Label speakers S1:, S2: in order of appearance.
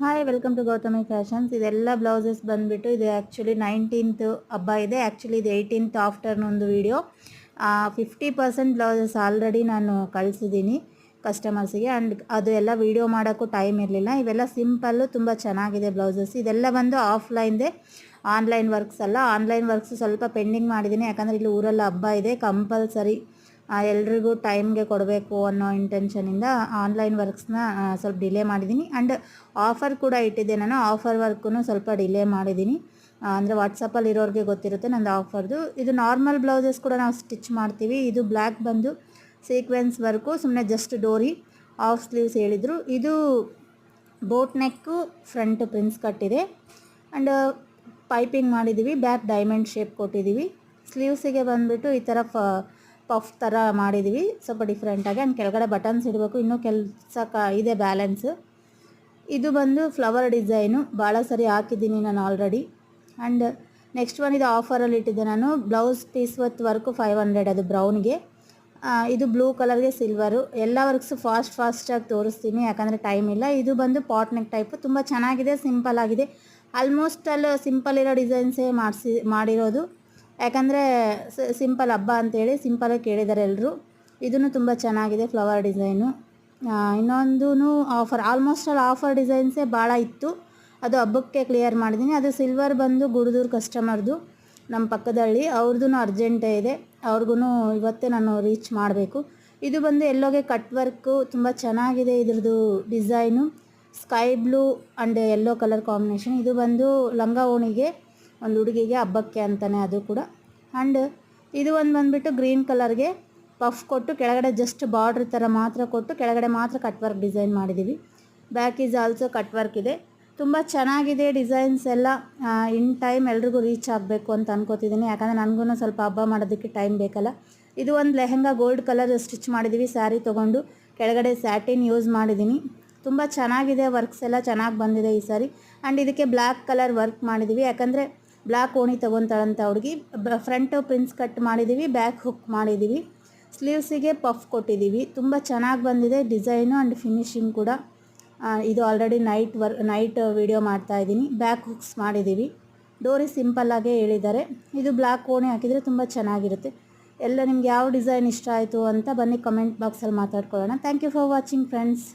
S1: Hi welcome to Gautami fashions. ಇದೆಲ್ಲ blouses ಬಂದುಬಿಟ್ಟು ಇದು ಆ್ಯಕ್ಚುಲಿ 19th ಹಬ್ಬ ಇದೆ. ಆ್ಯಕ್ಚುಲಿ ಇದು 18th ಆಫ್ಟರ್ನೂನ್ದು ವೀಡಿಯೋ. 50% ಬ್ಲೌಸಸ್ ಆಲ್ರೆಡಿ ನಾನು ಕಳಿಸಿದ್ದೀನಿ ಕಸ್ಟಮರ್ಸಿಗೆ. ಆ್ಯಂಡ್ ಅದು ಎಲ್ಲ ವೀಡಿಯೋ ಮಾಡೋಕ್ಕೂ ಟೈಮ್ ಇರಲಿಲ್ಲ. ಇವೆಲ್ಲ ಸಿಂಪಲ್ಲು, ತುಂಬ ಚೆನ್ನಾಗಿದೆ ಬ್ಲೌಸಸ್. ಇದೆಲ್ಲ ಬಂದು ಆಫ್ಲೈನ್ದೇ, ಆನ್ಲೈನ್ ವರ್ಕ್ಸ್ ಅಲ್ಲ. ಆನ್ಲೈನ್ ವರ್ಕ್ಸ್ ಸ್ವಲ್ಪ ಪೆಂಡಿಂಗ್ ಮಾಡಿದ್ದೀನಿ, ಯಾಕಂದರೆ ಇಲ್ಲಿ ಊರಲ್ಲಿ ಹಬ್ಬ ಇದೆ. ಕಂಪಲ್ಸರಿ ಎಲ್ರಿಗೂ ಟೈಮ್ಗೆ ಕೊಡಬೇಕು ಅನ್ನೋ ಇಂಟೆನ್ಷನಿಂದ ಆನ್ಲೈನ್ ವರ್ಕ್ಸ್ನ ಸ್ವಲ್ಪ ಡಿಲೇ ಮಾಡಿದ್ದೀನಿ. ಆ್ಯಂಡ್ ಆಫರ್ ಕೂಡ ಇಟ್ಟಿದ್ದೆ. ನಾನು ಆಫರ್ ವರ್ಕೂ ಸ್ವಲ್ಪ ಡಿಲೇ ಮಾಡಿದ್ದೀನಿ. ಅಂದರೆ ವಾಟ್ಸಪ್ಪಲ್ಲಿ ಇರೋರಿಗೆ ಗೊತ್ತಿರುತ್ತೆ ನಂದು ಆಫರ್ದು. ಇದು ನಾರ್ಮಲ್ ಬ್ಲೌಸಸ್ ಕೂಡ ನಾವು ಸ್ಟಿಚ್ ಮಾಡ್ತೀವಿ. ಇದು ಬ್ಲ್ಯಾಕ್ ಬಂದು ಸೀಕ್ವೆನ್ಸ್ ವರ್ಕು, ಸುಮ್ಮನೆ ಜಸ್ಟ್ ಡೋರಿ ಆಫ್ ಸ್ಲೀವ್ಸ್ ಹೇಳಿದರು. ಇದು ಬೋಟ್ ನೆಕ್ಕು, ಫ್ರಂಟ್ ಪ್ರಿನ್ಸ್ ಕಟ್ಟಿದೆ. ಆ್ಯಂಡ್ ಪೈಪಿಂಗ್ ಮಾಡಿದ್ದೀವಿ, ಬ್ಯಾಕ್ ಡೈಮಂಡ್ ಶೇಪ್ ಕೊಟ್ಟಿದ್ದೀವಿ. ಸ್ಲೀವ್ಸಿಗೆ ಬಂದುಬಿಟ್ಟು ಈ ಥರ ಪಫ್ ಥರ ಮಾಡಿದ್ದೀವಿ, ಸ್ವಲ್ಪ ಡಿಫ್ರೆಂಟಾಗಿ. ಆ್ಯಂಡ್ ಕೆಳಗಡೆ ಬಟನ್ಸ್ ಇಡಬೇಕು, ಇನ್ನೂ ಕೆಲಸ ಇದೆ ಬ್ಯಾಲೆನ್ಸು. ಇದು ಬಂದು ಫ್ಲವರ್ ಡಿಸೈನು, ಭಾಳ ಸರಿ ಹಾಕಿದ್ದೀನಿ ನಾನು ಆಲ್ರೆಡಿ. ಆ್ಯಂಡ್ ನೆಕ್ಸ್ಟ್ ಒನ್ ಇದು ಆಫರಲ್ಲಿ ಇಟ್ಟಿದ್ದೆ ನಾನು. ಬ್ಲೌಸ್ ಪೀಸ್ ವರ್ಕು 500, ಅದು ಬ್ರೌನ್ಗೆ. ಇದು ಬ್ಲೂ ಕಲರ್ಗೆ ಸಿಲ್ವರು. ಎಲ್ಲ ವರ್ಕ್ಸು ಫಾಸ್ಟಾಗಿ ತೋರಿಸ್ತೀನಿ, ಯಾಕಂದರೆ ಟೈಮ್ ಇಲ್ಲ. ಇದು ಬಂದು ಪಾಟ್ ನೆಕ್ ಟೈಪು, ತುಂಬ ಚೆನ್ನಾಗಿದೆ, ಸಿಂಪಲ್ ಆಗಿದೆ. ಆಲ್ಮೋಸ್ಟ್ ಅಲ್ಲಿ ಸಿಂಪಲ್ ಇರೋ ಡಿಸೈನ್ಸೇ ಮಾಡಿರೋದು, ಯಾಕಂದರೆ ಸಿಂಪಲ್ ಹಬ್ಬ ಅಂತೇಳಿ ಸಿಂಪಲಾಗಿ ಕೇಳಿದ್ದಾರೆ ಎಲ್ಲರೂ. ಇದೂ ತುಂಬ ಚೆನ್ನಾಗಿದೆ, ಫ್ಲವರ್ ಡಿಸೈನು. ಇನ್ನೊಂದೂ ಆಫರ್, ಆಲ್ಮೋಸ್ಟ್ ಅಲ್ಲಿ ಆಫರ್ ಡಿಸೈನ್ಸೇ ಭಾಳ ಇತ್ತು, ಅದು ಹಬ್ಬಕ್ಕೆ ಕ್ಲಿಯರ್ ಮಾಡಿದ್ದೀನಿ. ಅದು ಸಿಲ್ವರ್ ಬಂದು ಗುಡ್ದೂರು ಕಸ್ಟಮರ್ದು, ನಮ್ಮ ಪಕ್ಕದಳ್ಳಿ, ಅವ್ರದ್ದು ಅರ್ಜೆಂಟೇ ಇದೆ. ಅವ್ರಿಗೂ ಇವತ್ತೇ ನಾನು ರೀಚ್ ಮಾಡಬೇಕು. ಇದು ಬಂದು ಎಲ್ಲೋಗೆ ಕಟ್ ವರ್ಕು, ತುಂಬ ಚೆನ್ನಾಗಿದೆ ಇದ್ರದ್ದು design. Sky blue and yellow colour combination. ಇದು ಬಂದು ಲಂಗ ಓಣಿಗೆ, ಒಂದು ಹುಡುಗಿಗೆ ಹಬ್ಬಕ್ಕೆ ಅಂತಲೇ ಅದು ಕೂಡ. ಆ್ಯಂಡ್ ಇದು ಬಂದುಬಿಟ್ಟು ಗ್ರೀನ್ ಕಲರ್ಗೆ ಪಫ್ ಕೊಟ್ಟು ಕೆಳಗಡೆ ಜಸ್ಟ್ ಬಾರ್ಡ್ರ್ ಥರ ಮಾತ್ರ ಕೊಟ್ಟು ಕೆಳಗಡೆ ಮಾತ್ರ ಕಟ್ ವರ್ಕ್ ಡಿಸೈನ್ ಮಾಡಿದ್ದೀವಿ. Back is also cut work ಇದೆ. ತುಂಬ ಚೆನ್ನಾಗಿದೆ ಡಿಸೈನ್ಸ್ ಎಲ್ಲ. ಇನ್ ಟೈಮ್ ಎಲ್ರಿಗೂ ರೀಚ್ ಆಗಬೇಕು ಅಂತ ಅನ್ಕೋತಿದ್ದೀನಿ, ಯಾಕಂದರೆ ನನಗೂ ಸ್ವಲ್ಪ ಹಬ್ಬ ಮಾಡೋದಕ್ಕೆ ಟೈಮ್ ಬೇಕಲ್ಲ. ಇದು ಒಂದು ಲೆಹೆಂಗಾ ಗೋಲ್ಡ್ ಕಲರ್ ಸ್ಟಿಚ್ ಮಾಡಿದ್ದೀವಿ, ಸ್ಯಾರಿ ತೊಗೊಂಡು. ಕೆಳಗಡೆ ಸ್ಯಾಟಿನ್ ಯೂಸ್ ಮಾಡಿದ್ದೀನಿ. ತುಂಬ ಚೆನ್ನಾಗಿದೆ, ವರ್ಕ್ಸ್ ಎಲ್ಲ ಚೆನ್ನಾಗಿ ಬಂದಿದೆ ಈ ಸಾರಿ. ಆ್ಯಂಡ್ ಇದಕ್ಕೆ ಬ್ಲ್ಯಾಕ್ ಕಲರ್ ವರ್ಕ್ ಮಾಡಿದ್ದೀವಿ, ಯಾಕಂದರೆ ಬ್ಲ್ಯಾಕ್ ಓಣಿ ತೊಗೊತಾಳಂತ ಹುಡುಗಿ. ಫ್ರಂಟು ಪ್ರಿನ್ಸ್ ಕಟ್ ಮಾಡಿದ್ದೀವಿ, ಬ್ಯಾಕ್ ಹುಕ್ ಮಾಡಿದ್ದೀವಿ. ಸ್ಲೀವ್ಸಿಗೆ ಪಫ್ ಕೊಟ್ಟಿದ್ದೀವಿ. ತುಂಬ ಚೆನ್ನಾಗಿ ಬಂದಿದೆ ಡಿಸೈನು ಆ್ಯಂಡ್ ಫಿನಿಶಿಂಗ್ ಕೂಡ. ಇದು ಆಲ್ರೆಡಿ ನೈಟ್ ವೀಡಿಯೋ ಮಾಡ್ತಾಯಿದ್ದೀನಿ. ಬ್ಯಾಕ್ ಹುಕ್ಸ್ ಮಾಡಿದ್ದೀವಿ, ಡೋರಿ ಸಿಂಪಲ್ಲಾಗೇ ಹೇಳಿದ್ದಾರೆ. ಇದು ಬ್ಲ್ಯಾಕ್ ಓಣಿ ಹಾಕಿದರೆ ತುಂಬ ಚೆನ್ನಾಗಿರುತ್ತೆ. ಎಲ್ಲ ನಿಮ್ಗೆ ಯಾವ ಡಿಸೈನ್ ಇಷ್ಟ ಆಯಿತು ಅಂತ ಬನ್ನಿ ಕಮೆಂಟ್ ಬಾಕ್ಸಲ್ಲಿ ಮಾತಾಡ್ಕೊಳ್ಳೋಣ. Thank you for watching friends.